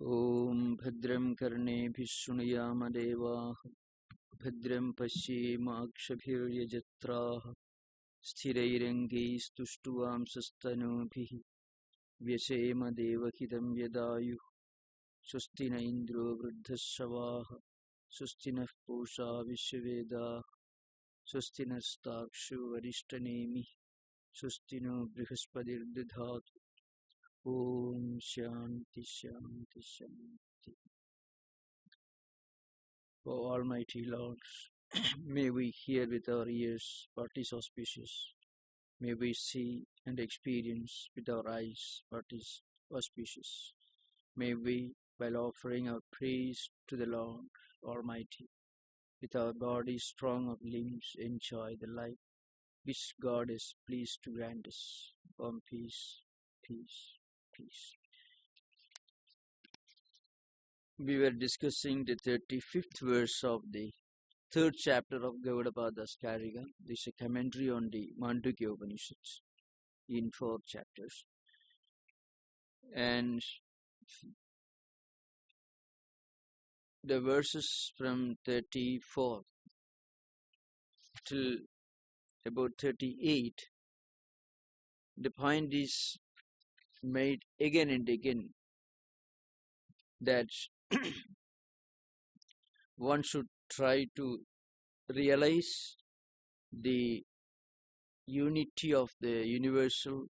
Om Bhadram Karnebhih Shrunuyama Devaah Bhadram Pashyemakshabhir Yajatraah Sthirairangai Stushtuvam Sastanubhih Vyasema Devahidam Yadayuh Sustina Indro Vruddhasavaah Sustina Pusha Vishwavedaah Sustina Stakshu Varishtanemi Sustino Brihaspadir Didhat. Om Shanti Shanti Shanti. O Almighty Lord, may we hear with our ears what is auspicious. May we see and experience with our eyes what is auspicious. May we, while offering our praise to the Lord Almighty, with our bodies strong of limbs, enjoy the life which God is pleased to grant us. Om peace, peace, peace. We were discussing the 35th verse of the third chapter of Gaudapada's Karika. This is a commentary on the Mandukya Upanishad in 4 chapters. And the verses from 34 till about 38, the point is made again and again that one should try to realize the unity of the universal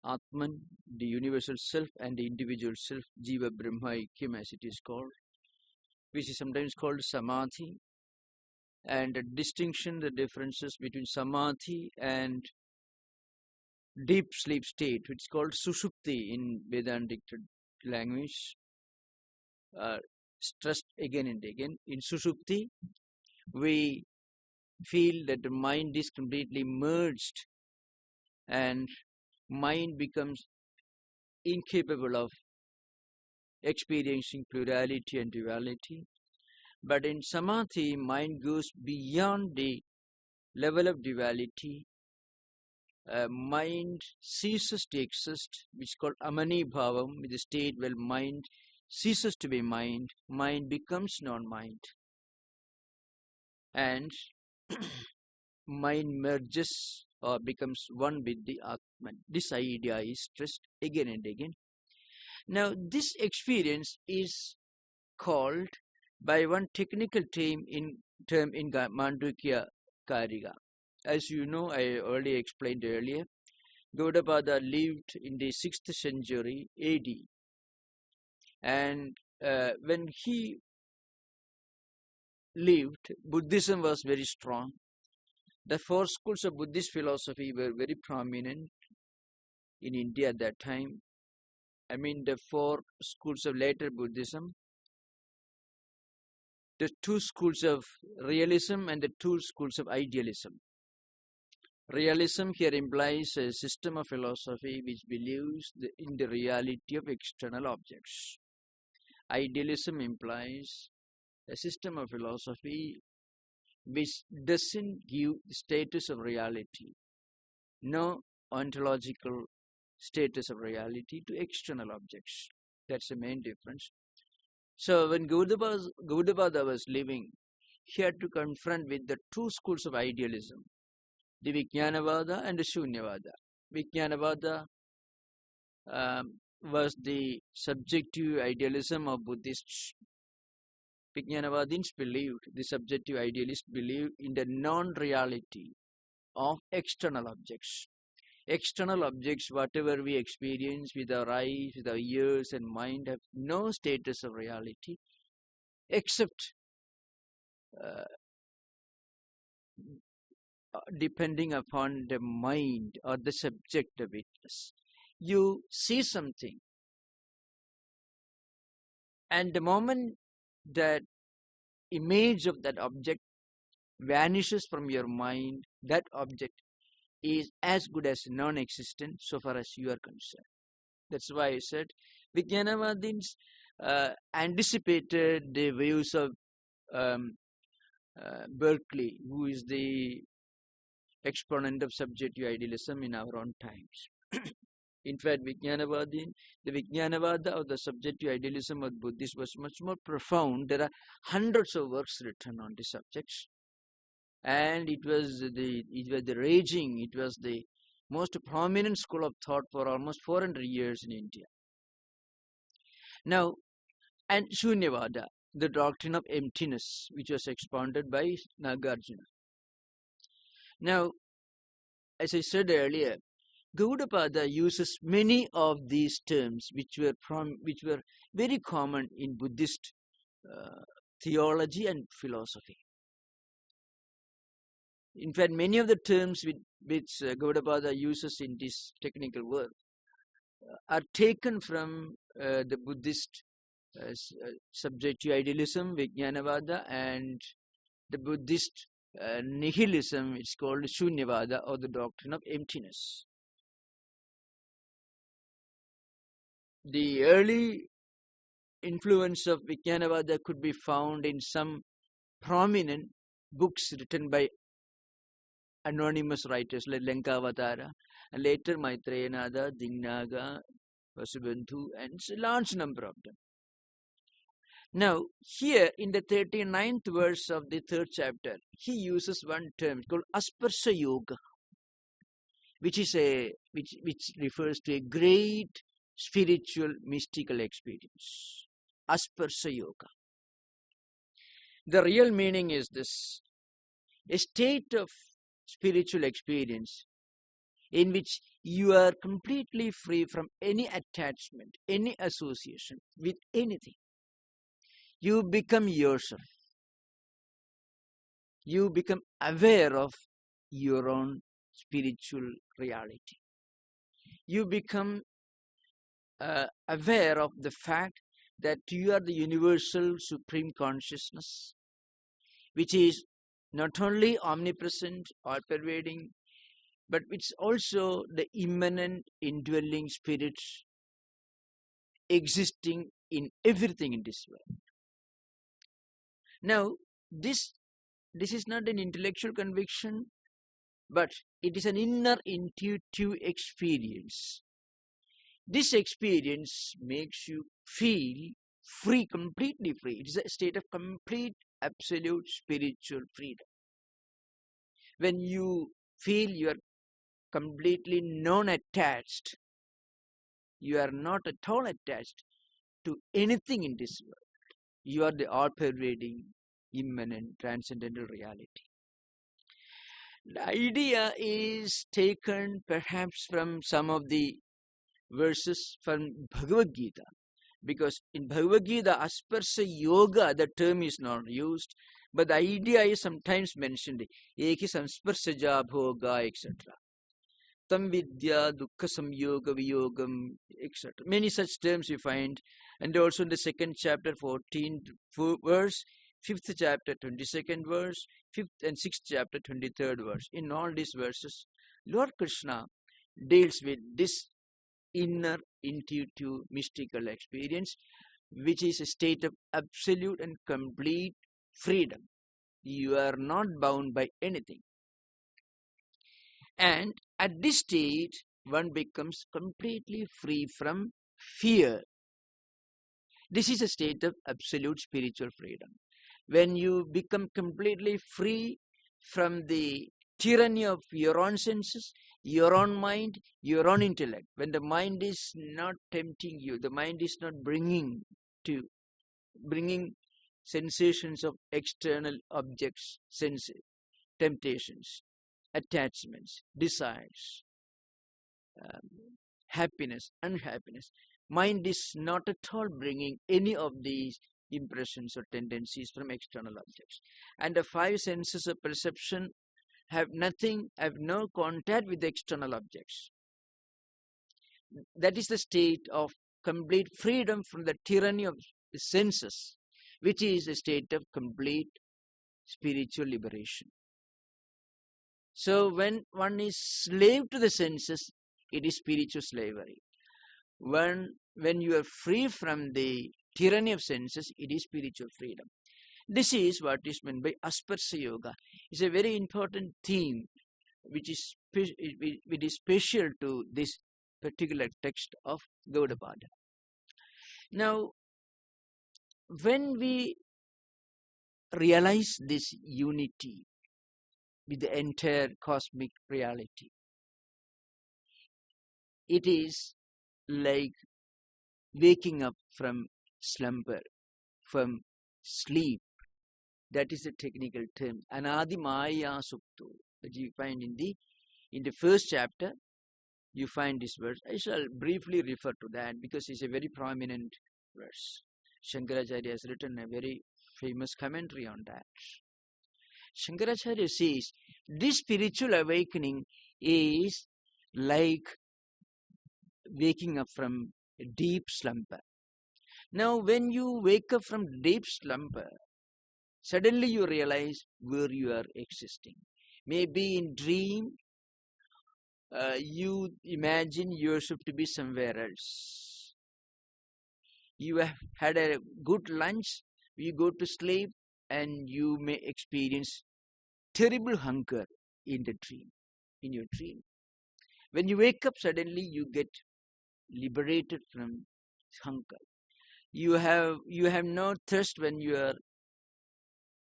Atman, the universal self, and the individual self, Jiva Brahma Aikyam as it is called, which is sometimes called Samadhi, and the distinction, the differences between Samadhi and deep sleep state, which is called Sushupti in Vedantic language, stressed again and again. In Sushupti, we feel that the mind is completely merged and mind becomes incapable of experiencing plurality and duality. But in Samadhi, mind goes beyond the level of duality. Mind ceases to exist, which is called Amani Bhavam, with the state where mind ceases to be mind, mind becomes non-mind. And mind merges or becomes one with the Atman. This idea is stressed again and again. Now, this experience is called by one technical term in Mandukya Karika. As you know, I already explained earlier, Gaudapada lived in the 6th century AD. And when he lived, Buddhism was very strong. The 4 schools of Buddhist philosophy were very prominent in India at that time. I mean, the 4 schools of later Buddhism, the 2 schools of realism and the 2 schools of idealism. Realism here implies a system of philosophy which believes in the reality of external objects. Idealism implies a system of philosophy which doesn't give the status of reality, no ontological status of reality to external objects. That's the main difference. So when Gaudapada was living, he had to confront with the 2 schools of idealism, the Vijnanavada and the Shunyavada. Vijnanavada was the subjective idealism of Buddhists. Vijnanavadins believed, the subjective idealists believed in the non-reality of external objects. External objects, whatever we experience with our eyes, with our ears and mind, have no status of reality except depending upon the mind or the subject of witness. You see something, and the moment that image of that object vanishes from your mind, that object is as good as non-existent so far as you are concerned. That's why I said Vijnanavadins anticipated the views of Berkeley, who is the exponent of subjective idealism in our own times. In fact, the Vijnanavada or the subjective idealism of Buddhists was much more profound. There are hundreds of works written on the subjects, and it was the most prominent school of thought for almost 400 years in India. Now, and Shunyavada, the doctrine of emptiness, which was expounded by Nagarjuna. Now, as I said earlier, Gaudapada uses many of these terms which were very common in Buddhist theology and philosophy. In fact, many of the terms which Gaudapada uses in this technical work are taken from the Buddhist subjective idealism, Vijnanavada, and the Buddhist nihilism. It's called Shunyavada, or the doctrine of emptiness. The early influence of Vijnanavada could be found in some prominent books written by anonymous writers like Lankavatara, and later Maitreyanada, Dignaga, Vasubandhu, and a large number of them. Now, here in the 39th verse of the 3rd chapter, he uses one term called Asparsa Yoga, which refers to a great spiritual mystical experience. Asparsa Yoga. The real meaning is this: a state of spiritual experience in which you are completely free from any attachment, any association with anything. You become yourself. You become aware of your own spiritual reality. You become aware of the fact that you are the universal supreme consciousness, which is not only omnipresent, all-pervading, but it's also the immanent, indwelling spirit existing in everything in this world. Now, this is not an intellectual conviction, but it is an inner intuitive experience. This experience makes you feel free, completely free. It is a state of complete, absolute spiritual freedom. When you feel you are completely non-attached, you are not at all attached to anything in this world. You are the all-pervading, immanent, transcendental reality. The idea is taken perhaps from some of the verses from Bhagavad Gita, because in Bhagavad Gita, Asparsa Yoga, the term is not used, but the idea is sometimes mentioned, Eki Sansparsaja Bhoga, etc. Tam Vidya, Dukkha Samyoga, Viyogam, etc. Many such terms you find, and also in the 2nd chapter, 14th verse, 5th chapter, 22nd verse, 5th and 6th chapter, 23rd verse. In all these verses, Lord Krishna deals with this inner, intuitive, mystical experience, which is a state of absolute and complete freedom. You are not bound by anything. And at this stage, one becomes completely free from fear. This is a state of absolute spiritual freedom. When you become completely free from the tyranny of your own senses, your own mind, your own intellect, when the mind is not tempting you, the mind is not bringing sensations of external objects, senses, temptations, attachments, desires, happiness, unhappiness. Mind is not at all bringing any of these impressions or tendencies from external objects. And the 5 senses of perception have no contact with the external objects. That is the state of complete freedom from the tyranny of the senses, which is a state of complete spiritual liberation. So when one is slave to the senses, it is spiritual slavery. When you are free from the tyranny of senses, it is spiritual freedom. This is what is meant by Asparsa Yoga. It's a very important theme which is special to this particular text of Gaudapada. Now, when we realize this unity with the entire cosmic reality, it is like waking up from slumber, from sleep. That is the technical term, Anadi Maya Sukto, that you find in the first chapter. You find this verse. I shall briefly refer to that because it's a very prominent verse. Shankaracharya has written a very famous commentary on that. Shankaracharya says this spiritual awakening is like waking up from a deep slumber. Now, when you wake up from deep slumber, suddenly you realize where you are existing. Maybe in dream, you imagine yourself to be somewhere else. You have had a good lunch, you go to sleep, and you may experience terrible hunger in your dream. When you wake up, suddenly you get liberated from hunger. You have no thirst when you are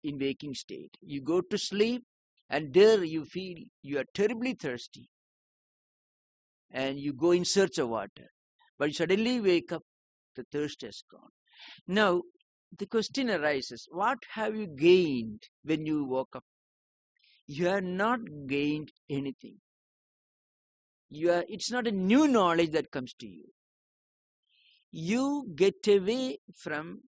in waking state. You go to sleep, and there you feel you are terribly thirsty, and you go in search of water. But you suddenly wake up, the thirst has gone. Now, the question arises, what have you gained when you woke up? You have not gained anything. It's not a new knowledge that comes to you. You get away from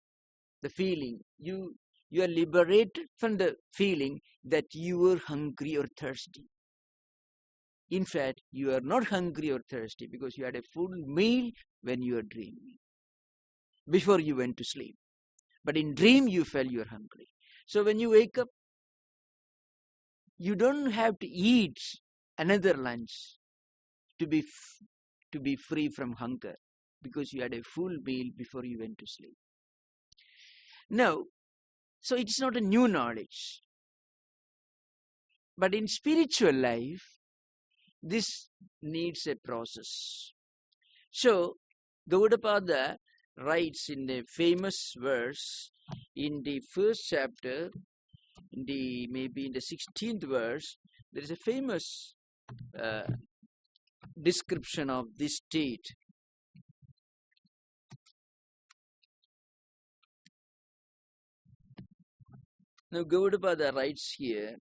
the feeling. You are liberated from the feeling that you were hungry or thirsty. In fact, you are not hungry or thirsty because you had a full meal when you were dreaming, before you went to sleep. But in dream, you felt you are hungry. So when you wake up, you don't have to eat another lunch to be free from hunger, because you had a full meal before you went to sleep. Now, so it's not a new knowledge. But in spiritual life, this needs a process. So, Gaudapada writes in the famous verse in the first chapter, maybe in the 16th verse, there is a famous description of this state. Now, Gaudapada writes here,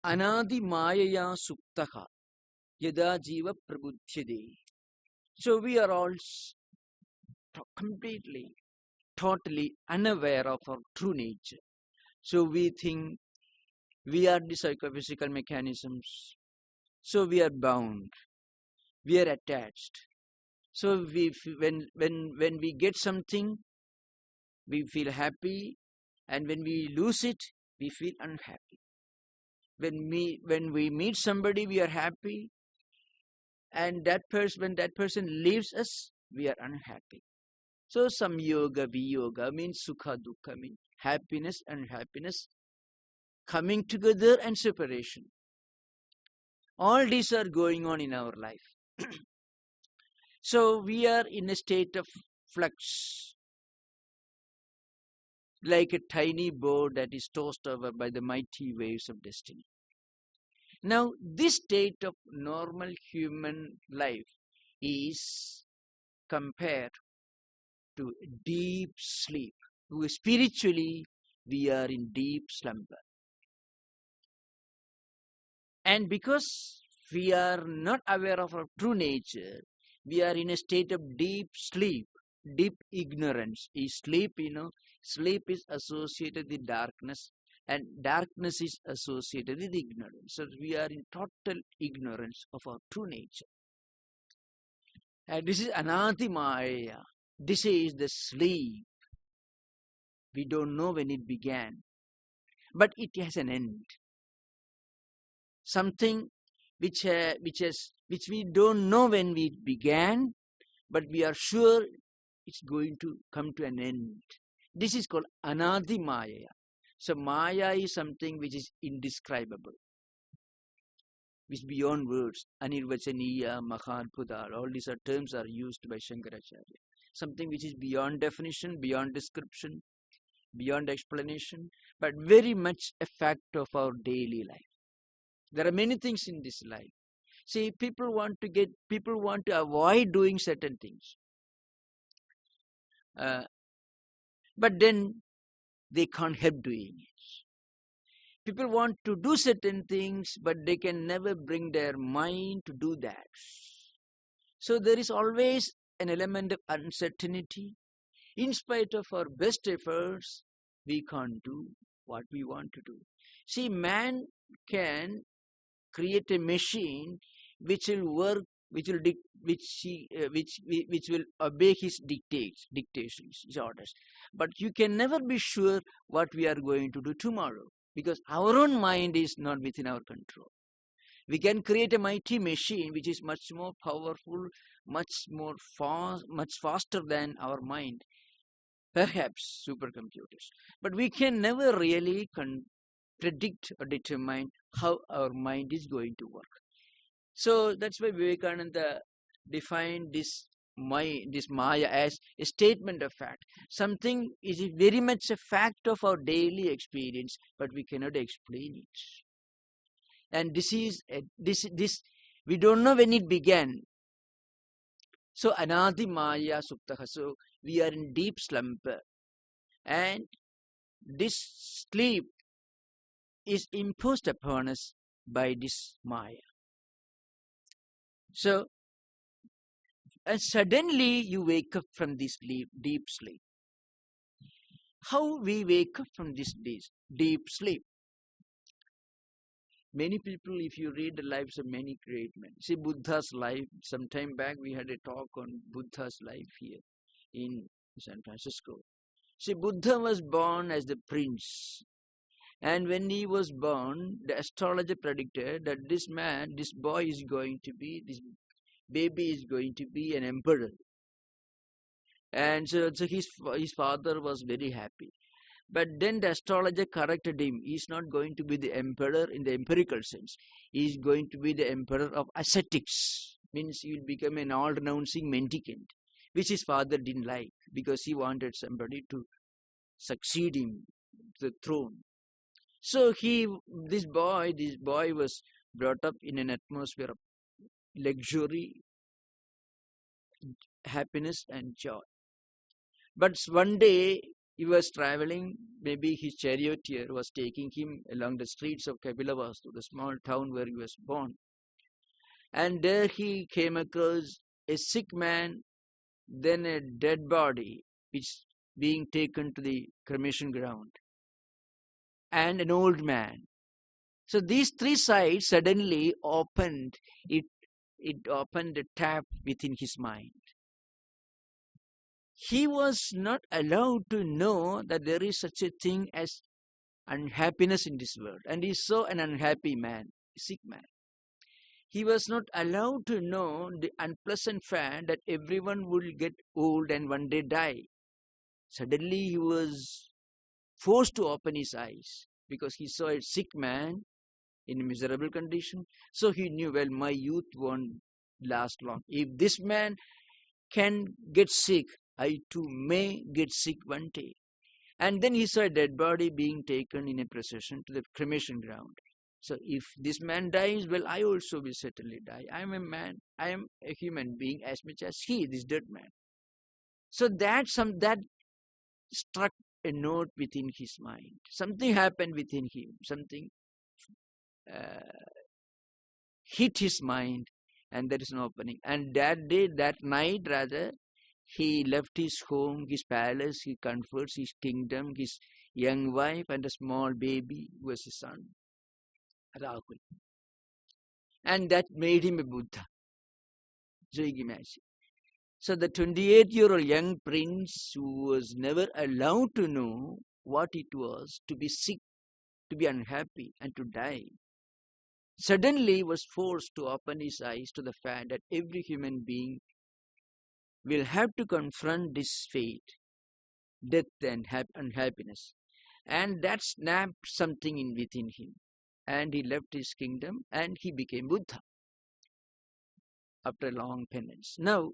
Anadi Mayaya Suktaha Yada Jiva Prabudhyade. So we are all completely, totally unaware of our true nature. So we think we are the psychophysical mechanisms. So we are bound. We are attached. So when we get something, we feel happy, and when we lose it, we feel unhappy. When we meet somebody, we are happy, and when that person leaves us, we are unhappy. So samyoga, viyoga means sukha, dukkha means happiness and unhappiness coming together and separation. All these are going on in our life. So we are in a state of flux, like a tiny boat that is tossed over by the mighty waves of destiny. Now, this state of normal human life is compared to deep sleep. Spiritually, we are in deep slumber. And because we are not aware of our true nature, we are in a state of deep sleep, deep ignorance. Sleep is associated with darkness, and darkness is associated with ignorance. So we are in total ignorance of our true nature. And this is Anati Maya. This is the sleep. We don't know when it began, but it has an end. Something which we don't know when it began, but we are sure it's going to come to an end. This is called Anadi Maya. So Maya is something which is indescribable, which is beyond words. Anirvachaniya, Mahadbhuta, all these terms are used by Shankaracharya. Something which is beyond definition, beyond description, beyond explanation, but very much a fact of our daily life. There are many things in this life. See, people want to avoid doing certain things. But then they can't help doing it. People want to do certain things, but they can never bring their mind to do that. So there is always an element of uncertainty. In spite of our best efforts, we can't do what we want to do. See, man can create a machine which will work, which will obey his dictations, his orders. But you can never be sure what we are going to do tomorrow, because our own mind is not within our control. We can create a mighty machine which is much more powerful, much faster than our mind. Perhaps supercomputers. But we can never really predict or determine how our mind is going to work. So that's why Vivekananda defined this Maya as a statement of fact. Something is very much a fact of our daily experience, but we cannot explain it. And this we don't know when it began. So Anadi Maya Suptaha. So we are in deep slumber. And this sleep is imposed upon us by this Maya. So, and suddenly you wake up from this deep sleep. How we wake up from this deep sleep? Many people, if you read the lives of many great men, see Buddha's life. Some time back we had a talk on Buddha's life here in San Francisco. See, Buddha was born as the prince. And when he was born, the astrologer predicted that this baby is going to be an emperor. And so his father was very happy. But then the astrologer corrected him. He is not going to be the emperor in the empirical sense. He is going to be the emperor of ascetics. Means he will become an all-renouncing mendicant, which his father didn't like, because he wanted somebody to succeed him to the throne. So this boy was brought up in an atmosphere of luxury, happiness and joy. But one day he was traveling, maybe his charioteer was taking him along the streets of Kapilavastu, the small town where he was born. And there he came across a sick man, then a dead body, which being taken to the cremation ground, and an old man. So these three sides suddenly opened a tap within his mind. He was not allowed to know that there is such a thing as unhappiness in this world. And he saw an unhappy man, a sick man. He was not allowed to know the unpleasant fact that everyone will get old and one day die. Suddenly he was forced to open his eyes because he saw a sick man in a miserable condition. So he knew, well, my youth won't last long. If this man can get sick, I too may get sick one day. And then he saw a dead body being taken in a procession to the cremation ground. So if this man dies, well, I also will certainly die. I am a man. I am a human being as much as he, this dead man. So that struck a note within his mind. Something happened within him. Something hit his mind, and there is an opening. And that night, he left his home, his palace, his comforts, his kingdom, his young wife, and a small baby who was his son, Rahul. And that made him a Buddha. So you imagine. So the 28-year-old young prince, who was never allowed to know what it was to be sick, to be unhappy, and to die, suddenly was forced to open his eyes to the fact that every human being will have to confront this fate, death and unhappiness. And that snapped something in within him. And he left his kingdom and he became Buddha after a long penance. Now,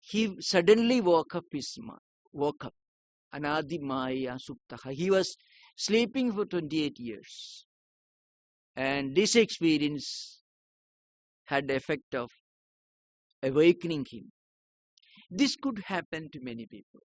he suddenly woke up, Anadi Maya Suptaha. He was sleeping for 28 years. And this experience had the effect of awakening him. This could happen to many people.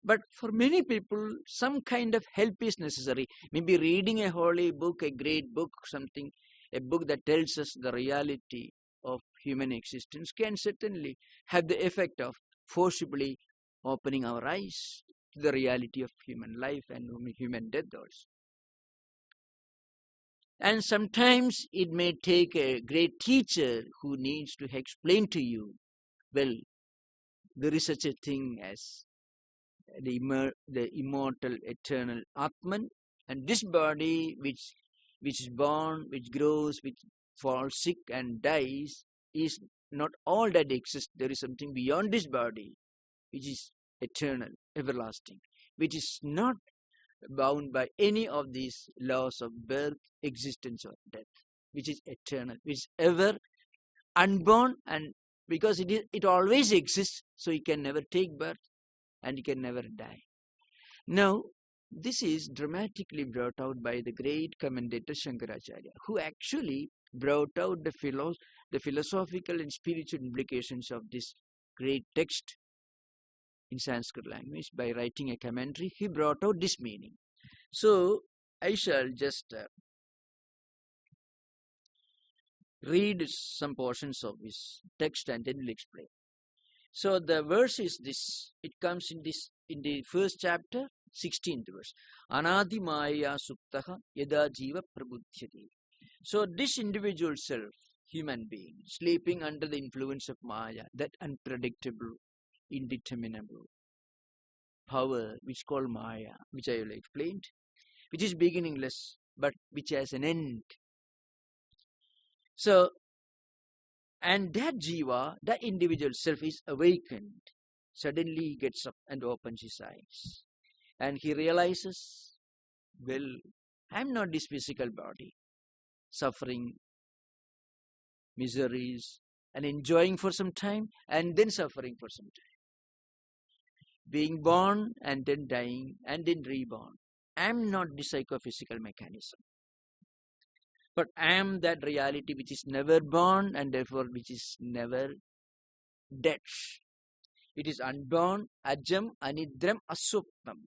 But for many people, some kind of help is necessary. Maybe reading a holy book, a great book, something, a book that tells us the reality of human existence can certainly have the effect of forcibly opening our eyes to the reality of human life and human death also. And sometimes it may take a great teacher who needs to explain to you, well, there is such a thing as the immortal, eternal Atman, and this body which is born, which grows, which falls sick and dies, is not all that exists. There is something beyond this body, which is eternal, everlasting, which is not bound by any of these laws of birth, existence, or death, which is eternal, which is ever unborn, and because it always exists, so it can never take birth and it can never die. Now, this is dramatically brought out by the great commentator Shankaracharya, who actually brought out the philosophical and spiritual implications of this great text in Sanskrit language by writing a commentary. He brought out this meaning. So, I shall just read some portions of this text and then we'll explain. So the verse is this. It comes in the first chapter, 16th verse. Anadi Maya Suptaha Yada Jiva Prabudhyati. So this individual self, human being, sleeping under the influence of Maya, that unpredictable, indeterminable power which is called Maya, which I will explain, which is beginningless but which has an end. So, and that jiva, that individual self is awakened. Suddenly he gets up and opens his eyes. And he realizes, well, I'm not this physical body, suffering miseries and enjoying for some time and then suffering for some time. Being born and then dying and then reborn. I'm not the psychophysical mechanism. But I am that reality which is never born and therefore which is never dead. It is unborn, ajam, anidram, asupnam,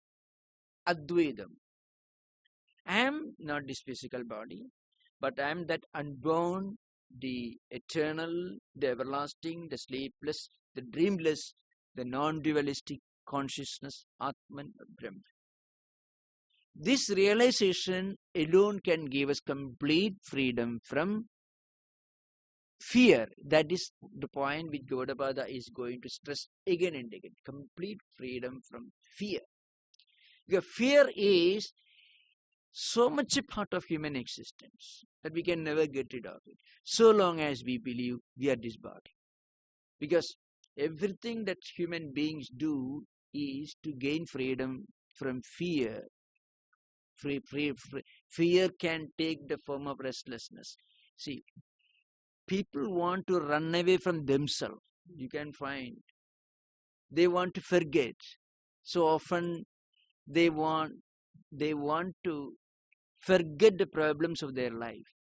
advaitam. I am not this physical body, but I am that unborn, the eternal, the everlasting, the sleepless, the dreamless, the non-dualistic consciousness, Atman, Brahman. This realization alone can give us complete freedom from fear. That is the point which Gaudapada is going to stress again and again. Complete freedom from fear. Because fear is so much a part of human existence that we can never get rid of it, so long as we believe we are this body. Because everything that human beings do is to gain freedom from fear. Fear can take the form of restlessness. See, people want to run away from themselves. You can find they want to forget. So often they want to forget the problems of their life.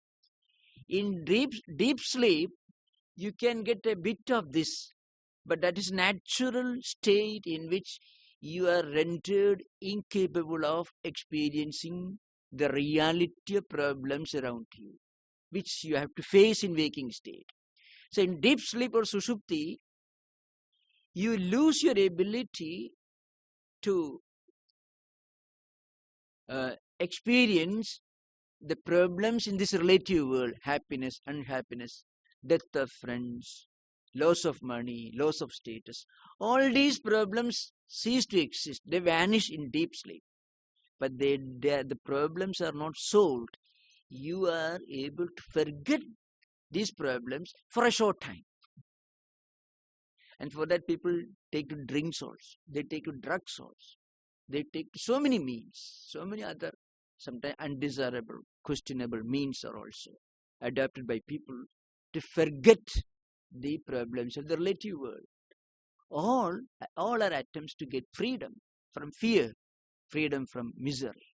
In deep sleep, you can get a bit of this, but that is natural state in which you are rendered incapable of experiencing the reality of problems around you, which you have to face in waking state. So in deep sleep or sushupti, you lose your ability to experience the problems in this relative world, happiness, unhappiness, death of friends, loss of money, loss of status. All these problems cease to exist. They vanish in deep sleep. But the problems are not solved. You are able to forget these problems for a short time. And for that, people take to drinks also. They take to drugs also. They take so many means, so many other, sometimes undesirable, questionable means are also adopted by people to forget the problems of the relative world. All are attempts to get freedom from fear, freedom from misery.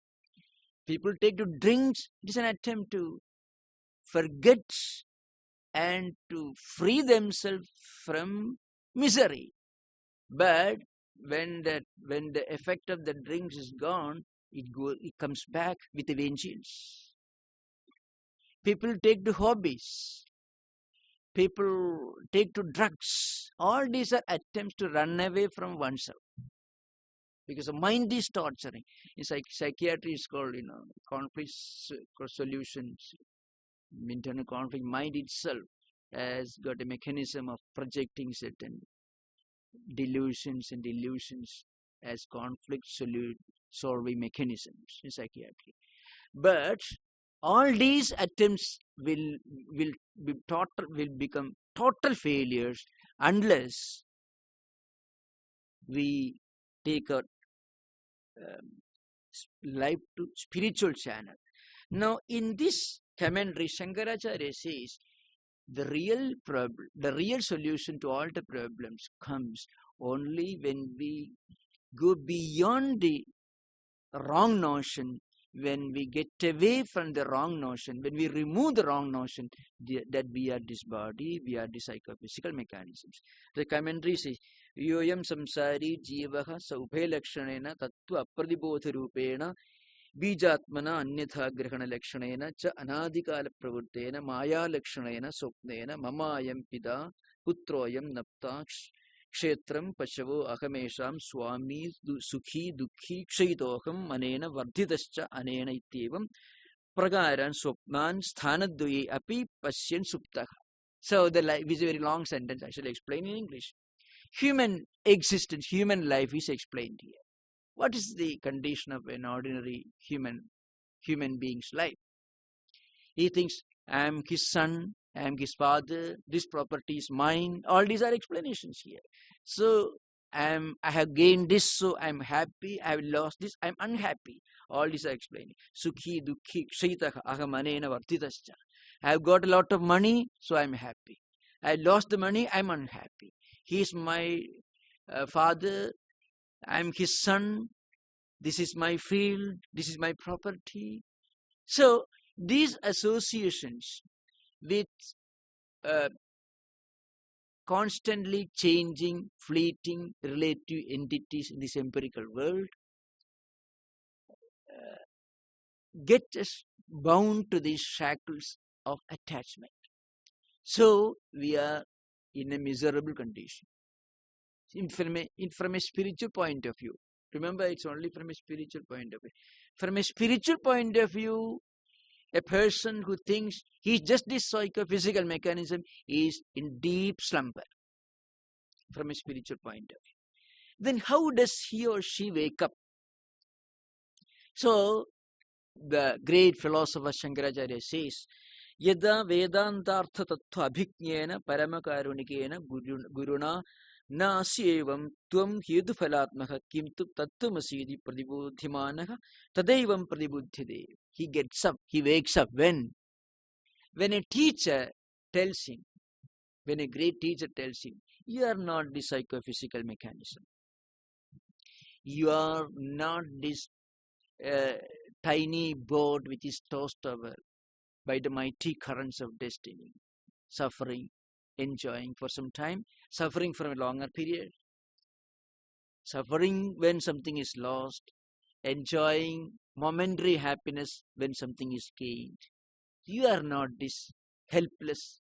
People take to drinks. It is an attempt to forget and to free themselves from misery. But when the effect of the drinks is gone, it comes back with a vengeance. People take to hobbies. People take to drugs. All these are attempts to run away from oneself, because the mind is torturing. In psychiatry is called, conflict solutions, internal conflict. Mind itself has got a mechanism of projecting certain delusions and illusions as conflict solving mechanisms in psychiatry. But all these attempts will become total failures unless we take our life to spiritual channel. Now, in this commentary, Shankaracharya says the real solution to all the problems comes only when we go beyond the wrong notion, when we get away from the wrong notion, when we remove the wrong notion that we are this body, we are the psychophysical mechanisms. The commentary says, Yoyam samsari jivaha saubhe lakshanena tattva apradibodha rupena बीजात्मना अन्यथा ग्रहण लक्षणेन च अनादिकाल प्रवृत्तेन माया लक्षणेन स्वप्नेन ममायं पिता पुत्रोऽयं नप्ता क्षेत्रं पशवो अहमेषां स्वामी सुखी दुःखी क्षयितोऽहम् अनेन वर्धितश्च अनेन इत्येवं प्रकारान् स्वप्नान् स्थानद्वये अपि पश्यन् सुप्तः. So the life is a very long sentence. I shall explain in English. Human existence, human life is explained here. What is the condition of an ordinary human being's life? He thinks, I am his son, I am his father, this property is mine. All these are explanations here. So, I have gained this, so I am happy. I have lost this, I am unhappy. All these are explaining. Sukhi, dukhi, kshayitaha, aham anena vartitascha. I have got a lot of money, so I am happy. I lost the money, I am unhappy. He is my father, I am his son, this is my field, this is my property. So, these associations with constantly changing, fleeting, relative entities in this empirical world get us bound to these shackles of attachment. So, we are in a miserable condition. From a spiritual point of view, remember, it's only from a spiritual point of view. From a spiritual point of view, a person who thinks he's just this psychophysical mechanism is in deep slumber. From a spiritual point of view, then how does he or she wake up? So, the great philosopher Shankaracharya says, Yada Vedantartha Tattva Abhijnena Paramakarunikeena Guruna Nasyevam Tvam Hedufalatmaka Kimtu Tattvamasidi Pradibudhimanaha Tadevam Pradibudhide. He gets up, he wakes up when a teacher tells him, when a great teacher tells him, you are not the psychophysical mechanism. You are not this tiny boat which is tossed over by the mighty currents of destiny, suffering, enjoying for some time, suffering for a longer period, suffering when something is lost, enjoying momentary happiness when something is gained. You are not this helpless,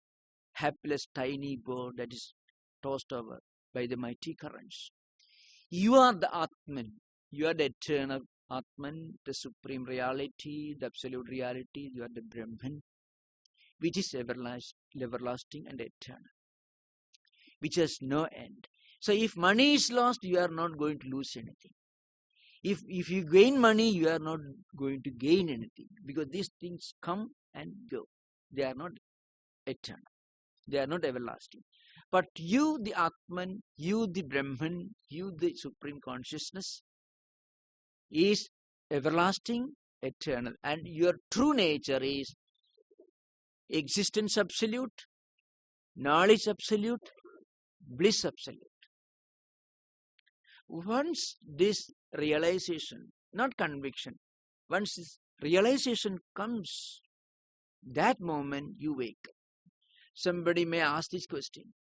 hapless, tiny boat that is tossed over by the mighty currents. You are the Atman. You are the eternal Atman, the supreme reality, the absolute reality. You are the Brahman, which is everlasting and eternal, which has no end. So if money is lost, you are not going to lose anything. If you gain money, you are not going to gain anything, because these things come and go. They are not eternal. They are not everlasting. But you, the Atman, you, the Brahman, you, the Supreme Consciousness, is everlasting, eternal. And your true nature is existence absolute, knowledge absolute, bliss absolute. Once this realization, not conviction, once this realization comes, that moment you wake up. Somebody may ask this question.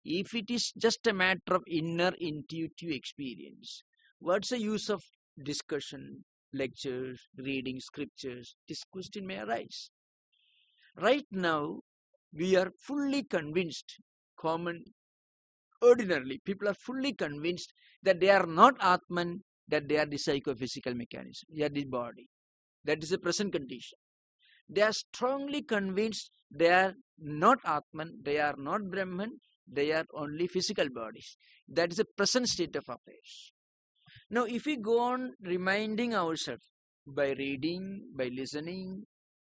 If it is just a matter of inner intuitive experience, what's the use of discussion, lectures, reading scriptures? This question may arise. Right now, we are fully convinced, ordinarily, people are fully convinced that they are not Atman, that they are the psychophysical mechanism, they are the body. That is the present condition. They are strongly convinced they are not Atman, they are not Brahman, they are only physical bodies. That is the present state of affairs. Now, if we go on reminding ourselves by reading, by listening,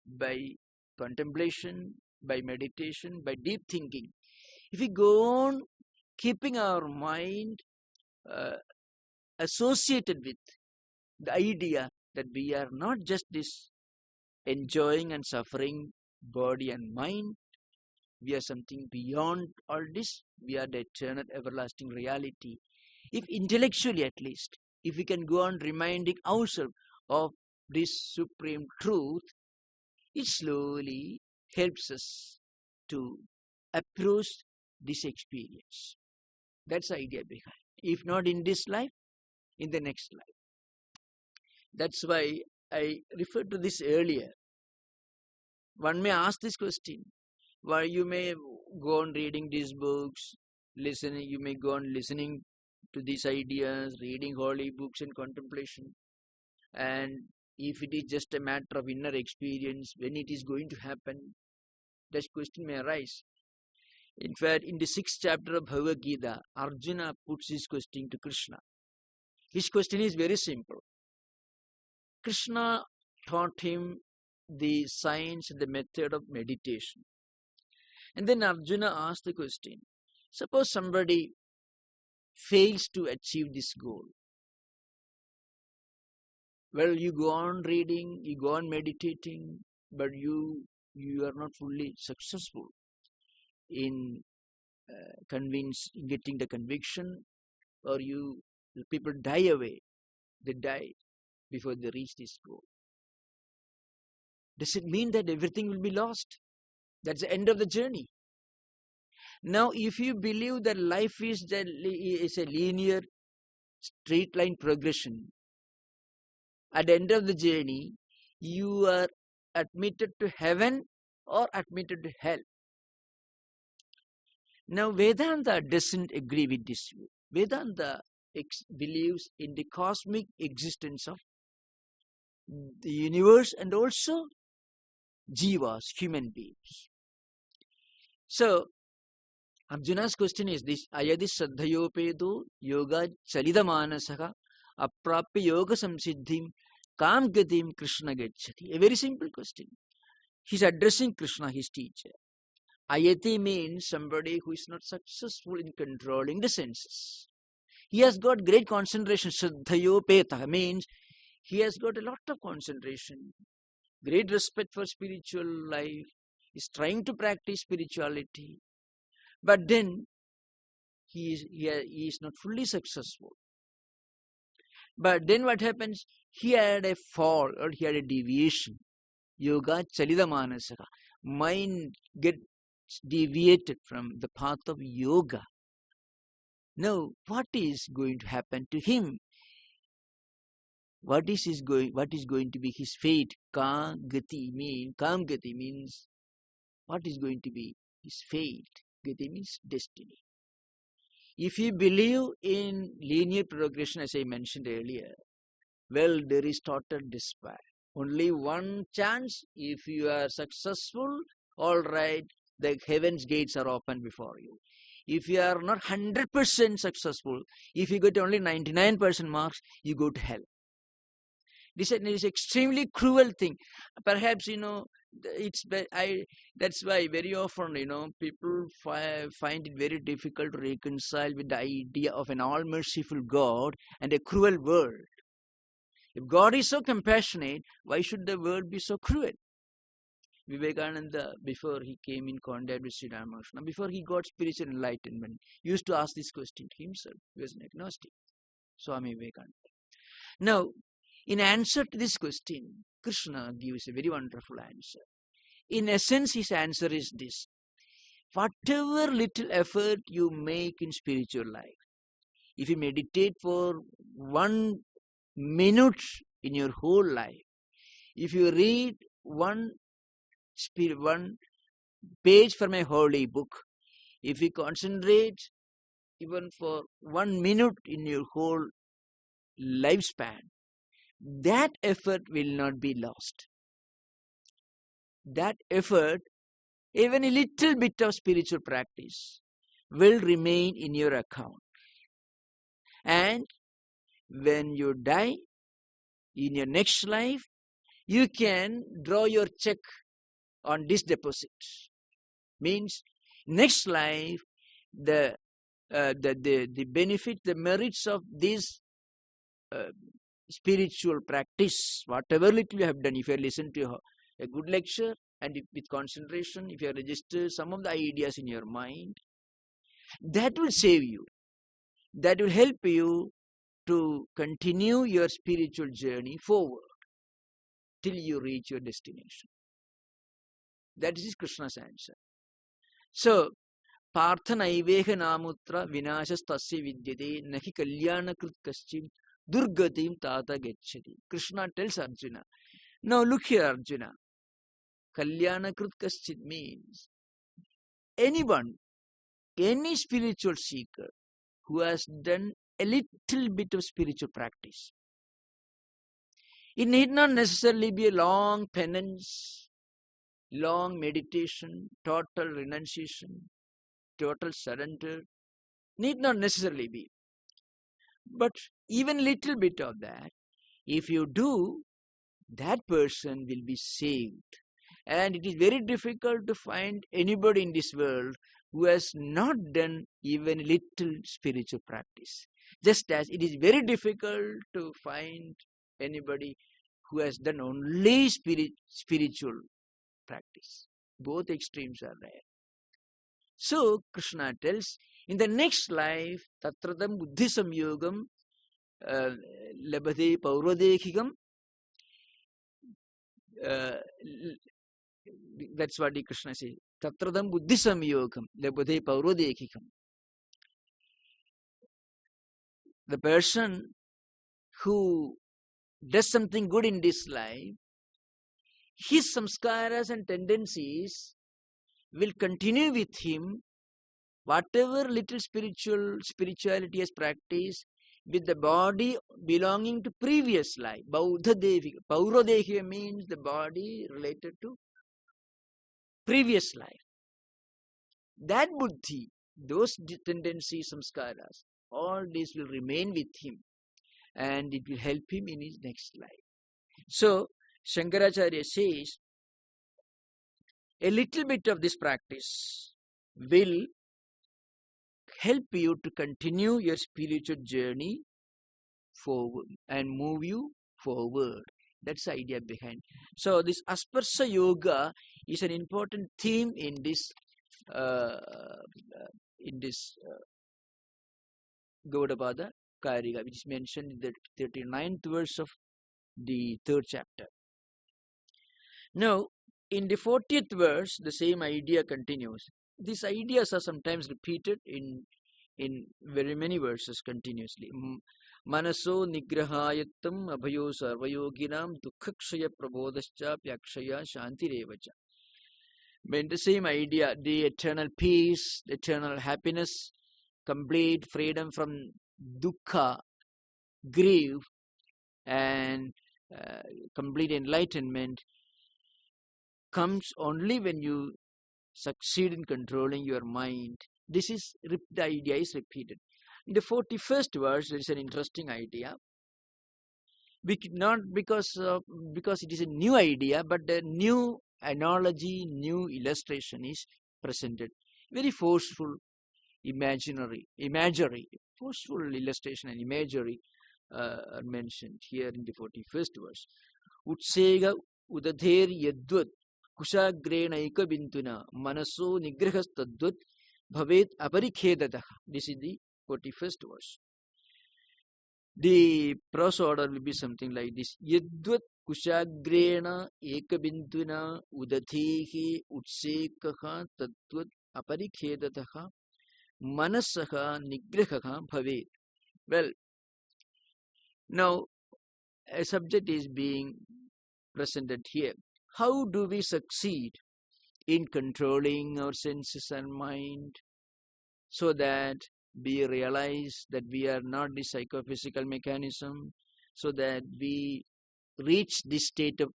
by contemplation, by meditation, by deep thinking, if we go on keeping our mind associated with the idea that we are not just this enjoying and suffering body and mind, we are something beyond all this, we are the eternal everlasting reality. If intellectually at least, if we can go on reminding ourselves of this supreme truth, it slowly helps us to approach this experience. That's the idea behind. If not in this life, in the next life. That's why I referred to this earlier. One may ask this question. Why you may go on reading these books, listening, you may go on listening to these ideas, reading holy books and contemplation. And if it is just a matter of inner experience, when it is going to happen, that question may arise. In fact, in the 6th chapter of Bhagavad Gita, Arjuna puts his question to Krishna. His question is very simple. Krishna taught him the science and the method of meditation. And then Arjuna asked the question, suppose somebody fails to achieve this goal. Well, you go on reading, you go on meditating, but you are not fully successful in getting the conviction, or people die away. They die before they reach this goal. Does it mean that everything will be lost? That's the end of the journey. Now, if you believe that life is a linear, straight line progression, at the end of the journey, you are admitted to heaven or admitted to hell. Now, Vedanta doesn't agree with this view. Vedanta believes in the cosmic existence of the universe and also jivas, human beings. So, Arjuna's question is this: Ayadi Shraddhayopedo Yoga Chalidamanasaka Aprapya Yoga Samsiddhim Kam Gatim Krishna Gacchati. A very simple question. He's addressing Krishna, his teacher. Ayati means somebody who is not successful in controlling the senses. He has got great concentration. Shraddhayopeta means he has got a lot of concentration, great respect for spiritual life, is trying to practice spirituality. But then he is not fully successful. But then what happens? He had a fall or he had a deviation. Yoga Chalida Manasaka. Mind gets deviated from the path of yoga. Now, what is going to happen to him? What is going to be his fate? Kam Gati means what is going to be his fate? Gati means destiny. If you believe in linear progression, as I mentioned earlier, well, there is total despair. Only one chance. If you are successful, all right, the heaven's gates are open before you. If you are not 100% successful, if you get only 99% marks, you go to hell. This is extremely cruel thing. Perhaps, that's why very often, people find it very difficult to reconcile with the idea of an all-merciful God and a cruel world. If God is so compassionate, why should the world be so cruel? Vivekananda, before he came in contact with Sri Ramakrishna, before he got spiritual enlightenment, used to ask this question to himself. He was an agnostic, Swami Vivekananda. Now, in answer to this question, Krishna gives a very wonderful answer. In essence, his answer is this: whatever little effort you make in spiritual life, if you meditate for 1 minute in your whole life, if you read one page from a holy book, if you concentrate even for 1 minute in your whole lifespan, that effort will not be lost. That effort, even a little bit of spiritual practice, will remain in your account. And when you die, in your next life, you can draw your check on this deposit. Means next life, the benefit, the merits of this spiritual practice, whatever little you have done, if you listen to a good lecture and with concentration, if you register some of the ideas in your mind, that will save you. That will help you to continue your spiritual journey forward till you reach your destination. That is Krishna's answer. So, Partha naiveha namutra vinashas tasya vidyate nahi kalyanakrit kaschim durgatim tata gacchati. Krishna tells Arjuna, now look here Arjuna, kalyanakrit kaschit means anyone, any spiritual seeker who has done a little bit of spiritual practice. It need not necessarily be a long penance, long meditation, total renunciation, total surrender. Need not necessarily be. But even little bit of that, if you do, that person will be saved. And it is very difficult to find anybody in this world who has not done even little spiritual practice. Just as it is very difficult to find anybody who has done only spiritual practice. Both extremes are there. So Krishna tells, in the next life, tatradam buddhi samyogam labhate paurodekikam. That's what Krishna says. Tatradam buddhi samyogam labhate paurodekikam. The person who does something good in this life, his samskaras and tendencies will continue with him, whatever little spirituality has practiced, with the body belonging to previous life. Paurodehika means the body related to previous life. That buddhi, those tendencies, samskaras, all these will remain with him and it will help him in his next life. So, Shankaracharya says, a little bit of this practice will help you to continue your spiritual journey forward and move you forward. That's the idea behind. So this Asparsha Yoga is an important theme in this Gaudapada Karika, which is mentioned in the 39th verse of the 3rd chapter. Now, in the 40th verse, the same idea continues. These ideas are sometimes repeated in very many verses continuously. Manaso nigrahayattam abhayo sarvayoginam dukkakshaya prabodascha pyakshaya shantirevacha. But the same idea, the eternal peace, the eternal happiness, complete freedom from dukkha, grief, and complete enlightenment comes only when you succeed in controlling your mind. This is the idea is repeated. In the 41st verse, there is an interesting idea. Not because it is a new idea, but the new analogy, new illustration is presented. Very forceful imagery, forceful illustration and imagery are mentioned here in the 41st verse. Utsega udadher yadvat kushagrena ekabintuna manaso nigrahas tadvat bhavet aparikhedata. This is the 41st verse. The prose order will be something like this. Yadvat kushagrena ekabintuna udathehi utsekaha tadvat aparikhedataha manasaha nigrahaha bhavet. Well, now a subject is being presented here. How do we succeed in controlling our senses and mind so that we realize that we are not the psychophysical mechanism, so that we reach this state of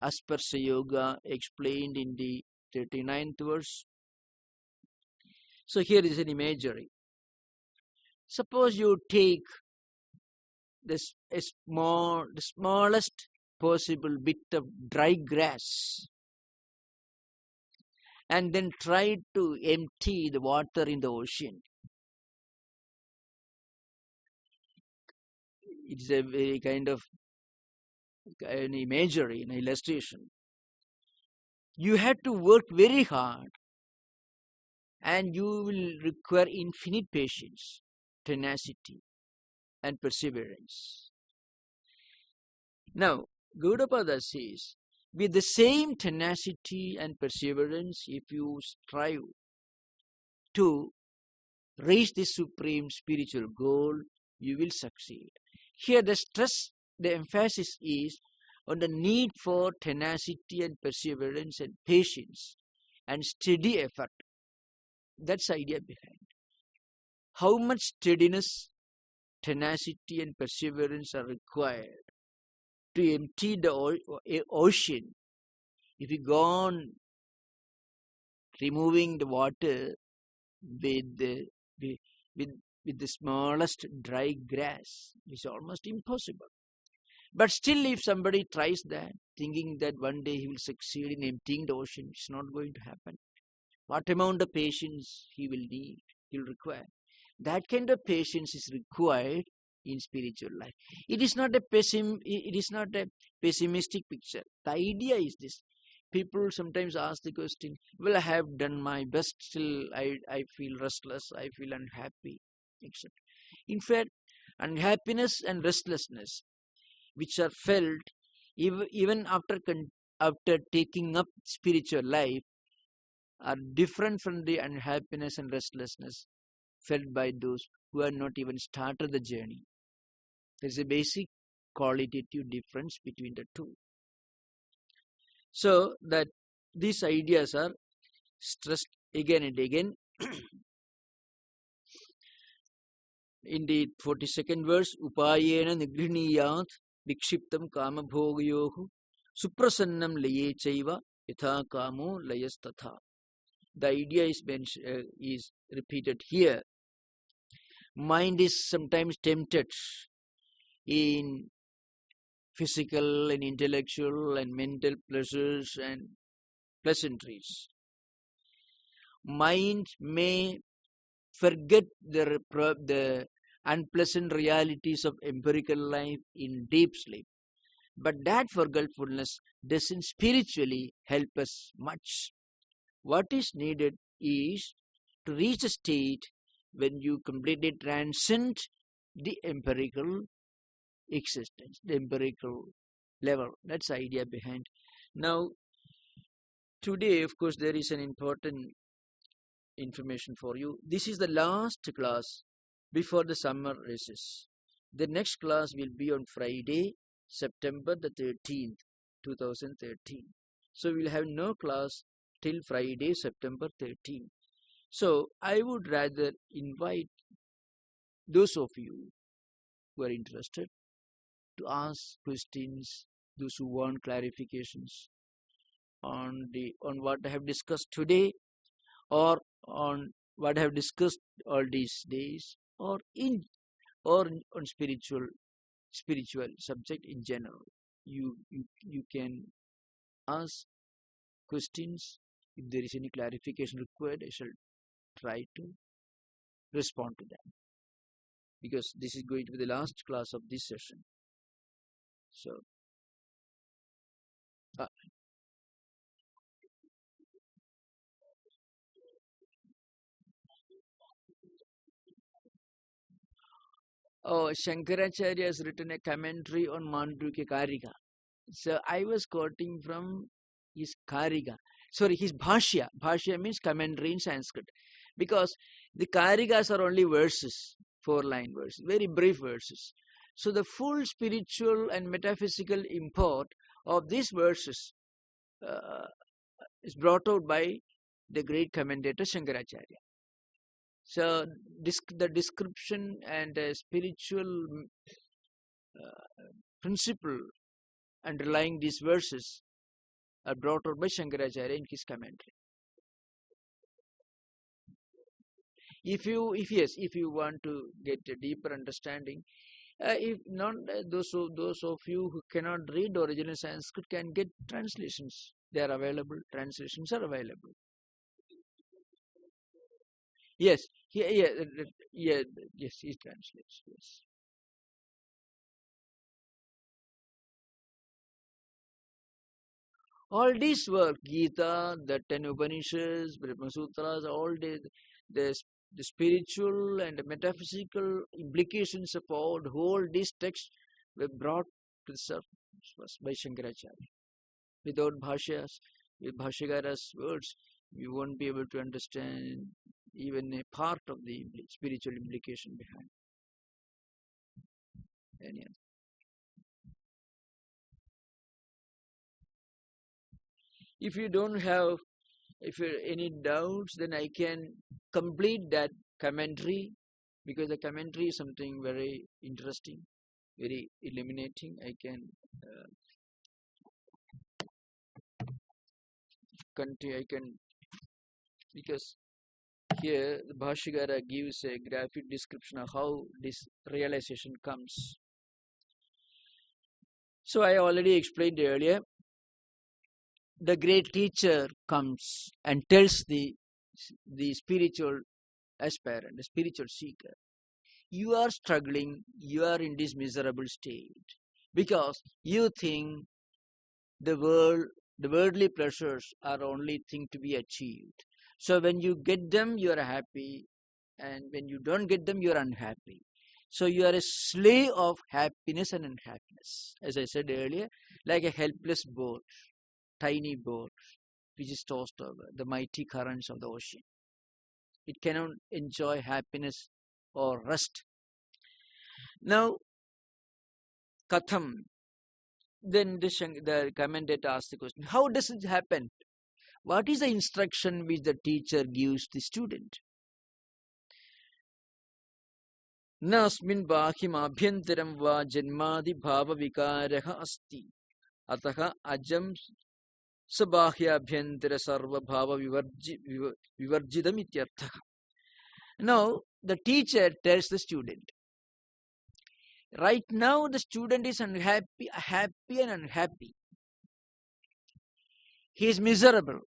asparsha yoga explained in the 39th verse? So here is an imagery. Suppose you take the smallest possible bit of dry grass and then try to empty the water in the ocean. It's a very kind of an imagery, an illustration. You have to work very hard and you will require infinite patience, tenacity and perseverance. Now, Gaudapada says, with the same tenacity and perseverance, if you strive to reach the supreme spiritual goal, you will succeed. Here the stress, the emphasis is on the need for tenacity and perseverance and patience and steady effort. That's the idea behind. How much steadiness, tenacity and perseverance are required to empty the ocean? If you go on removing the water with the smallest dry grass, it's almost impossible. But still, if somebody tries that, thinking that one day he will succeed in emptying the ocean, it's not going to happen. What amount of patience he will need, he will require. That kind of patience is required in spiritual life. It is not a pessimistic picture. The idea is this. People sometimes ask the question, well, I have done my best, still I feel restless, I feel unhappy, etc. In fact, unhappiness and restlessness, which are felt even after taking up spiritual life, are different from the unhappiness and restlessness felt by those who have not even started the journey. There is a basic qualitative difference between the two. So that these ideas are stressed again and again. In the 42nd verse, Upayena nigriniyat vikshiptam kama bhogayohu suprasannam laye chaiva yatha kamo layas tatha. The idea is repeated here. Mind is sometimes tempted in physical and intellectual and mental pleasures and pleasantries. Mind may forget the unpleasant realities of empirical life in deep sleep. But that forgetfulness doesn't spiritually help us much. What is needed is to reach a state when you completely transcend the empirical existence, the empirical level. That's the idea behind. Now, today, of course, there is an important information for you. This is the last class before the summer recess. The next class will be on Friday, September the 13th, 2013. So we'll have no class till Friday, September 13th. So I would rather invite those of you who are interested to ask questions, those who want clarifications on what I have discussed today, or on what I have discussed all these days, or on spiritual subject in general. You can ask questions. If there is any clarification required, I shall try to respond to them. because this is going to be the last class of this session. So, Shankaracharya has written a commentary on Mandukya Karika. So I was quoting from his Karika. Sorry, his Bhashya. Bhashya means commentary in Sanskrit. Because the Karikas are only verses, 4-line verses, very brief verses. So the full spiritual and metaphysical import of these verses is brought out by the great commentator Shankaracharya. So the description and spiritual principle underlying these verses are brought out by Shankaracharya in his commentary. If you want to get a deeper understanding, if not, those of you who cannot read original Sanskrit can get translations. They are available. Translations are available. Yes, yes, he translates. Yes. All these work, Gita, the 10 Upanishads, Brahma Sutras, all the spiritual and metaphysical implications of all these texts were brought to the surface by Shankaracharya. Without Bhashyas, with Bhashyakara's words, we won't be able to understand even a part of the spiritual implication behind. Any If you don't have any doubts, then I can complete that commentary, because the commentary is something very interesting, very illuminating. I can continue. Because here the Bhashyakara gives a graphic description of how this realization comes. So I already explained earlier. The great teacher comes and tells the spiritual aspirant, the spiritual seeker, you are struggling, you are in this miserable state because you think the worldly pleasures are only thing to be achieved. So when you get them, you are happy, and when you don't get them, you are unhappy. So you are a slave of happiness and unhappiness, as I said earlier, like a helpless boat. Tiny boat which is tossed over the mighty currents of the ocean. It cannot enjoy happiness or rest. Now, Katham. Then the commentator asks the question, how does it happen? What is the instruction which the teacher gives the student? Nasmin bahim abhyantaram va janmadi bhava vikaraha asti. Ataha ajam sabahya abhyantara sarva bhava vivarjidam ityartha. Now, the teacher tells the student, right now the student is happy and unhappy. He is miserable.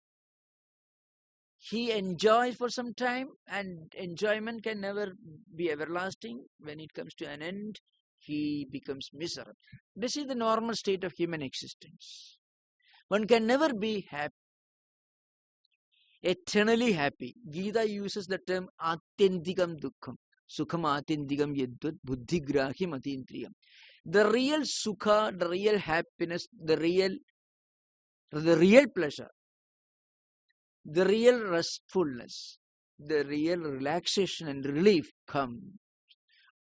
He enjoys for some time, and enjoyment can never be everlasting. When it comes to an end, he becomes miserable. This is the normal state of human existence. One can never be happy, eternally happy. Gita uses the term atyantikam dukkham, sukham atyantikam yadvat buddhigrahim atindriyam. The real sukha, the real happiness, the real pleasure, the real restfulness, the real relaxation and relief come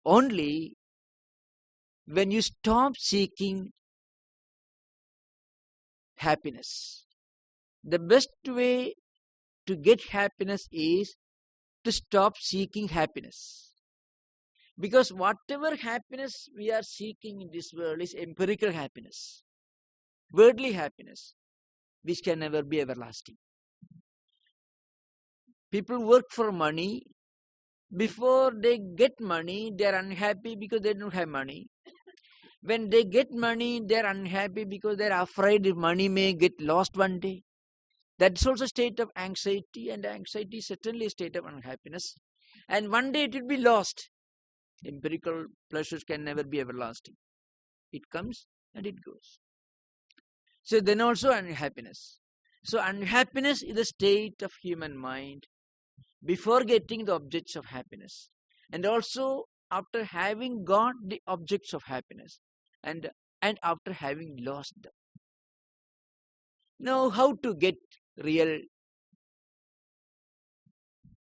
only when you stop seeking happiness. The best way to get happiness is to stop seeking happiness. Because whatever happiness we are seeking in this world is empirical happiness, worldly happiness, which can never be everlasting. People work for money. Before they get money, they are unhappy because they don't have money. When they get money, they are unhappy because they are afraid if money may get lost one day. That's also a state of anxiety, and anxiety is certainly a state of unhappiness. And one day it will be lost. Empirical pleasures can never be everlasting. It comes and it goes. So then also unhappiness. So unhappiness is the state of human mind before getting the objects of happiness, and also after having got the objects of happiness, and after having lost them. Now, how to get real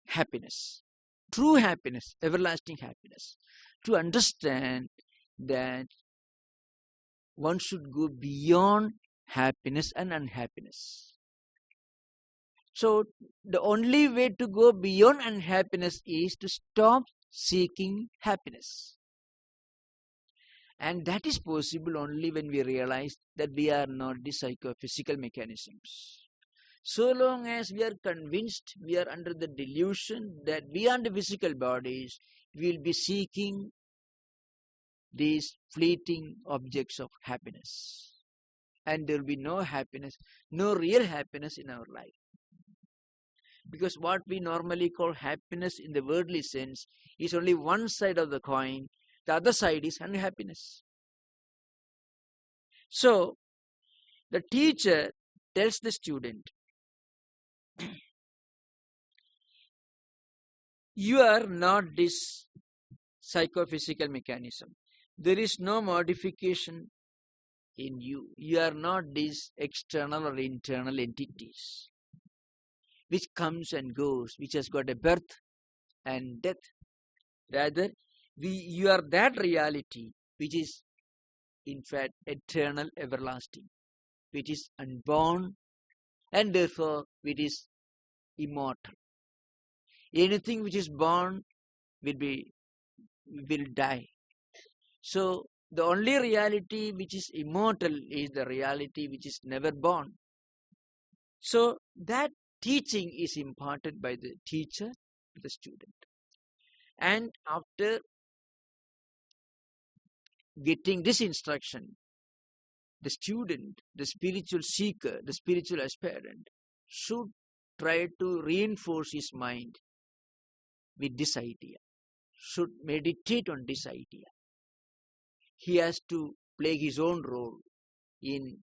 happiness, true happiness, everlasting happiness? To understand that one should go beyond happiness and unhappiness. So the only way to go beyond unhappiness is to stop seeking happiness. And that is possible only when we realize that we are not the psychophysical mechanisms. So long as we are convinced, we are under the delusion that beyond the physical bodies, we will be seeking these fleeting objects of happiness. And there will be no happiness, no real happiness in our life. Because what we normally call happiness in the worldly sense is only one side of the coin. The other side is unhappiness. So, the teacher tells the student, you are not this psychophysical mechanism. There is no modification in you. You are not these external or internal entities which comes and goes, which has got a birth and death. Rather, you are that reality which is in fact eternal, everlasting, which is unborn, and therefore which is immortal. Anything which is born will die. So the only reality which is immortal is the reality which is never born. So that teaching is imparted by the teacher to the student. And after getting this instruction, the student, the spiritual seeker, the spiritual aspirant should try to reinforce his mind with this idea, should meditate on this idea. He has to play his own role in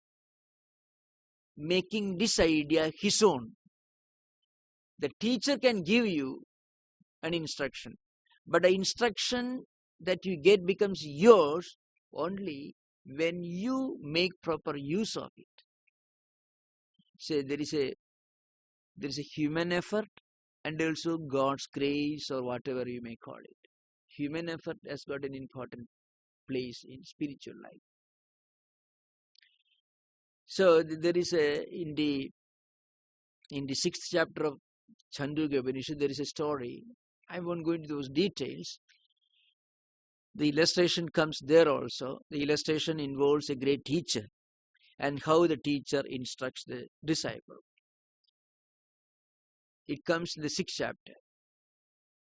making this idea his own. The teacher can give you an instruction, but the instruction that you get becomes yours only when you make proper use of it. Say there is a human effort and also God's grace, or whatever you may call it. Human effort has got an important place in spiritual life. So there is in the 6th chapter of Mandukya Upanishad, there is a story. I won't go into those details. The illustration comes there also. The illustration involves a great teacher and how the teacher instructs the disciple. It comes in the 6th chapter,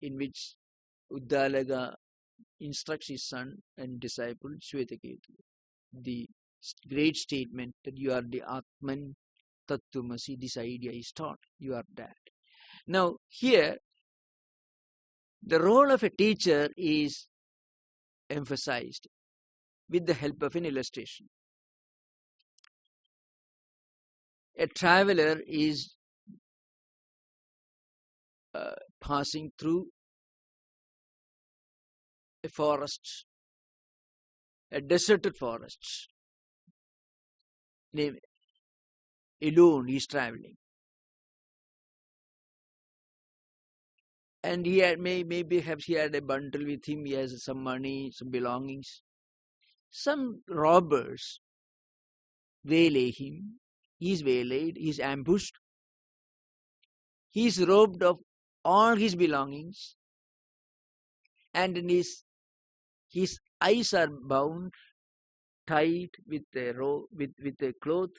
in which Uddalaka instructs his son and disciple Shvetaketu. The great statement that you are the Atman Tattwamasi, this idea is taught. You are that. Now here, the role of a teacher is emphasized with the help of an illustration. A traveler is passing through a forest, a deserted forest. Alone he is traveling. And he had maybe he had a bundle with him, he has some money, some belongings. Some robbers waylay him. He is waylaid, he is ambushed. He is robbed of all his belongings, and his eyes are bound, tied with a rope, with a cloth.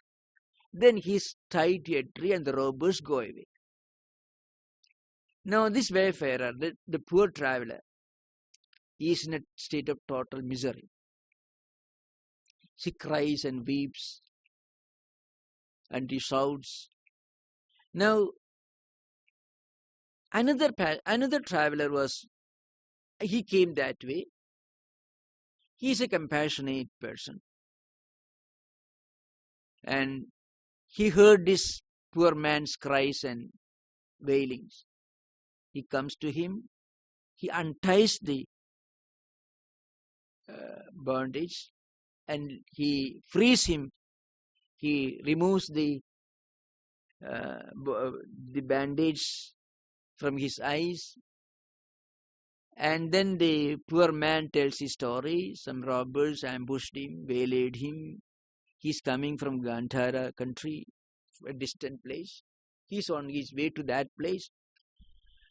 Then he is tied to a tree, and the robbers go away. Now this wayfarer, the poor traveler, is in a state of total misery. She cries and weeps, and he shouts. Now another traveler was he came that way. He is a compassionate person. And he heard this poor man's cries and wailings. He comes to him. He unties the bondage and he frees him. He removes the bandage from his eyes. And then the poor man tells his story. Some robbers ambushed him, waylaid him. He's coming from Gandhara country, a distant place. He's on his way to that place.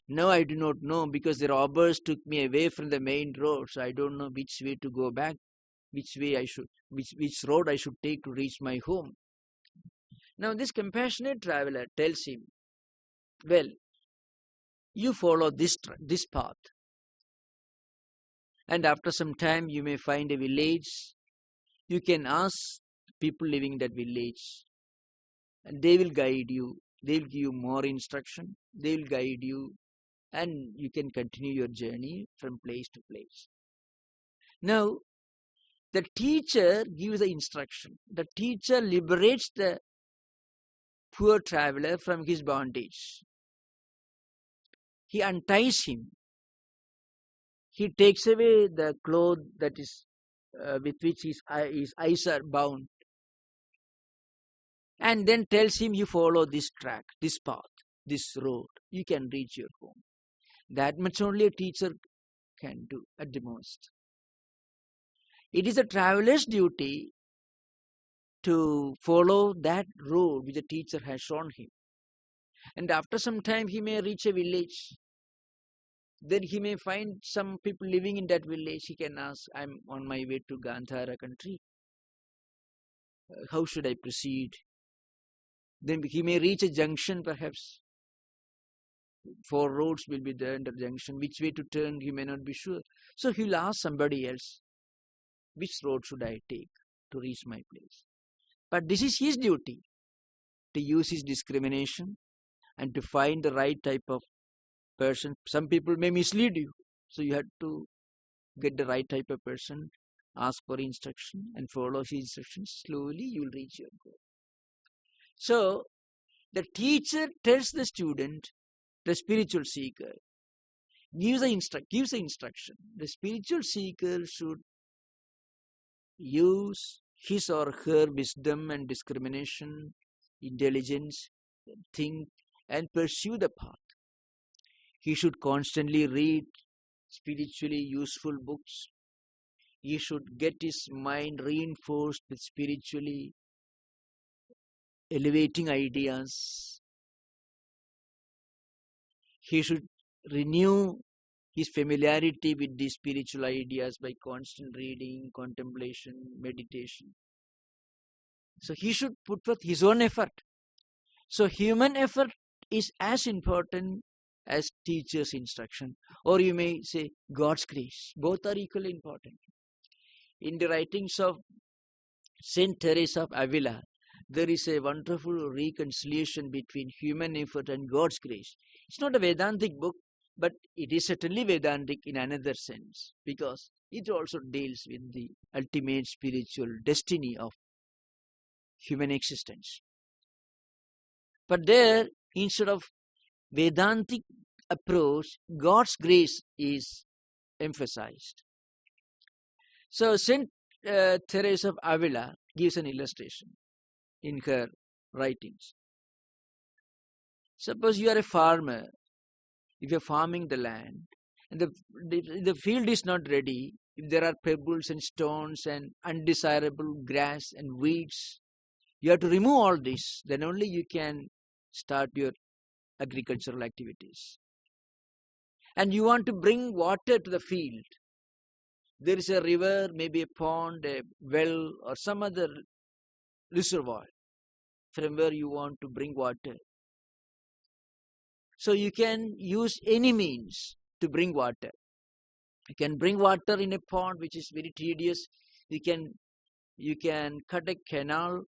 Now I do not know, because the robbers took me away from the main road, so I don't know which way to go back, which road I should take to reach my home. Now this compassionate traveler tells him, well, you follow this path, and after some time you may find a village. You can ask people living in that village, and they will guide you. They will give you more instruction. They will guide you, and you can continue your journey from place to place. Now, the teacher gives the instruction. The teacher liberates the poor traveler from his bondage. He unties him. He takes away the cloth that is with which his eyes are bound, and then tells him, you follow this track, this path, this road. You can reach your home. That much only a teacher can do at the most. It is a traveler's duty to follow that road which the teacher has shown him. And after some time he may reach a village. Then he may find some people living in that village. He can ask, I'm on my way to Gandhara country. How should I proceed? Then he may reach a junction perhaps. 4 roads will be there in the junction. Which way to turn, he may not be sure. So he will ask somebody else, which road should I take to reach my place? But this is his duty, to use his discrimination and to find the right type of person. Some people may mislead you. So you have to get the right type of person, ask for instruction and follow his instructions. Slowly you will reach your goal. So the teacher tells the student, the spiritual seeker, gives the instruction. The spiritual seeker should use his or her wisdom and discrimination, intelligence, think and pursue the path. He should constantly read spiritually useful books. He should get his mind reinforced with spiritually elevating ideas. He should renew his familiarity with these spiritual ideas by constant reading, contemplation, meditation. So he should put forth his own effort. So human effort is as important as teacher's instruction, or you may say God's grace. Both are equally important. In the writings of Saint Teresa of Avila, there is a wonderful reconciliation between human effort and God's grace. It's not a Vedantic book, but it is certainly Vedantic in another sense, because it also deals with the ultimate spiritual destiny of human existence. But there, instead of Vedantic approach, God's grace is emphasized. So Saint Teresa of Avila gives an illustration in her writings. Suppose you are a farmer. If you are farming the land and the field is not ready, if there are pebbles and stones and undesirable grass and weeds, you have to remove all this. Then only you can start your agricultural activities. And you want to bring water to the field. There is a river, maybe a pond, a well, or some other reservoir from where you want to bring water. So you can use any means to bring water. You can bring water in a pond, which is very tedious. You can cut a canal,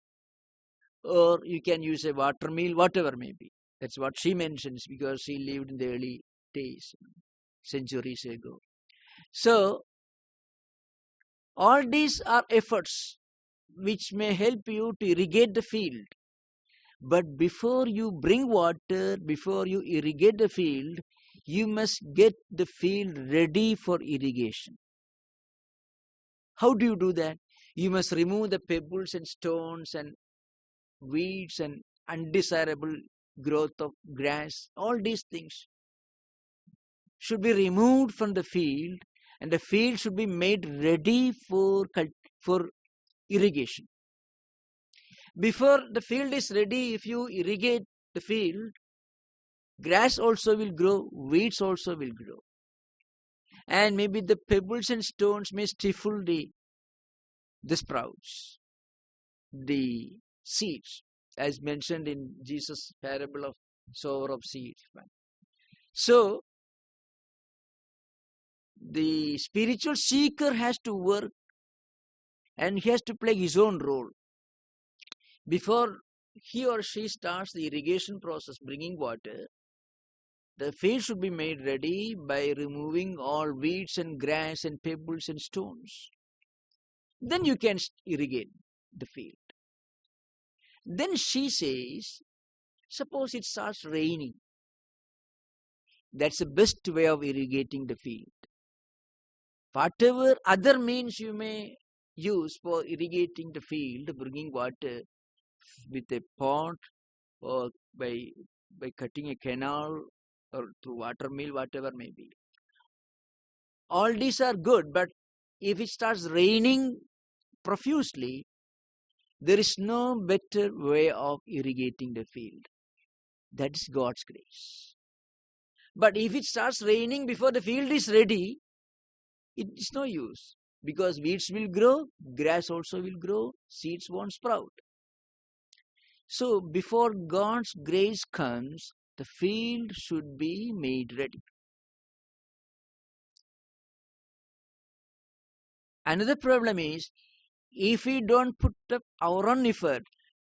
or you can use a water mill, whatever may be. That's what she mentions, because she lived in the early days, centuries ago. So, all these are efforts which may help you to irrigate the field. But before you bring water, before you irrigate the field, you must get the field ready for irrigation. How do you do that? You must remove the pebbles and stones and weeds and undesirable growth of grass. All these things should be removed from the field, and the field should be made ready for irrigation. Before the field is ready, if you irrigate the field, grass also will grow, weeds also will grow. And maybe the pebbles and stones may stifle the sprouts, the seeds, as mentioned in Jesus' parable of sower of seeds. So, the spiritual seeker has to work and he has to play his own role. Before he or she starts the irrigation process, bringing water, the field should be made ready by removing all weeds and grass and pebbles and stones. Then you can irrigate the field. Then she says, suppose it starts raining. That's the best way of irrigating the field. Whatever other means you may use for irrigating the field, bringing water with a pot or by cutting a canal or through water mill, whatever may be. All these are good, but if it starts raining profusely, there is no better way of irrigating the field. That is God's grace. But if it starts raining before the field is ready, it is no use, because weeds will grow, grass also will grow, seeds won't sprout. So before God's grace comes, the field should be made ready. Another problem is, if we don't put up our own effort,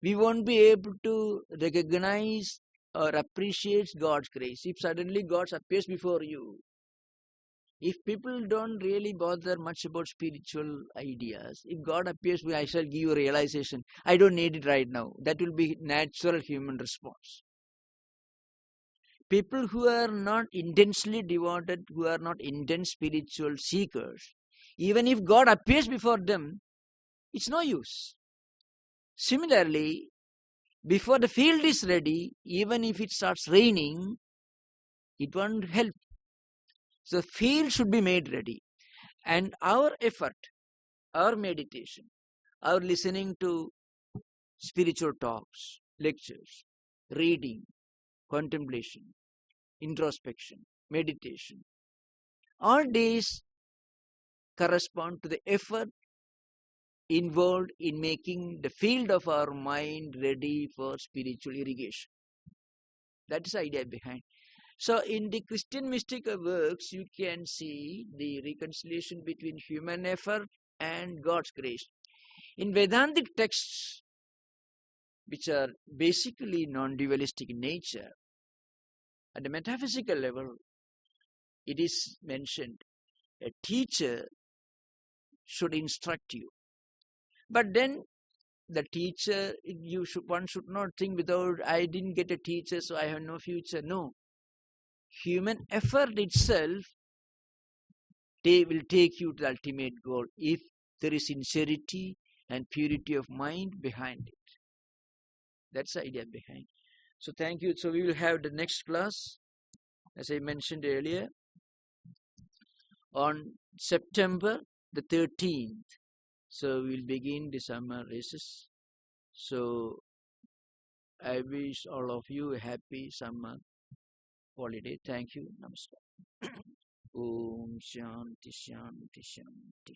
we won't be able to recognize or appreciate God's grace. If suddenly God appears before you, if people don't really bother much about spiritual ideas, if God appears, I shall give you a realization, I don't need it right now. That will be natural human response. People who are not intensely devoted, who are not intense spiritual seekers, even if God appears before them, it's no use. Similarly, before the field is ready, even if it starts raining, it won't help. So the field should be made ready. And our effort, our meditation, our listening to spiritual talks, lectures, reading, contemplation, introspection, meditation, all these correspond to the effort involved in making the field of our mind ready for spiritual irrigation. That is the idea behind. So in the Christian mystic works, you can see the reconciliation between human effort and God's grace. In Vedantic texts, which are basically non-dualistic in nature, at the metaphysical level, it is mentioned, a teacher should instruct you. But then the teacher, one should not think without, I didn't get a teacher, so I have no future. No. Human effort itself, they will take you to the ultimate goal if there is sincerity and purity of mind behind it. That's the idea behind. So thank you. So we will have the next class, as I mentioned earlier, on September the 13th. So we will begin the summer races. So I wish all of you a happy summer holiday. Thank you. Namaskar. Om Shanti Shanti Shanti.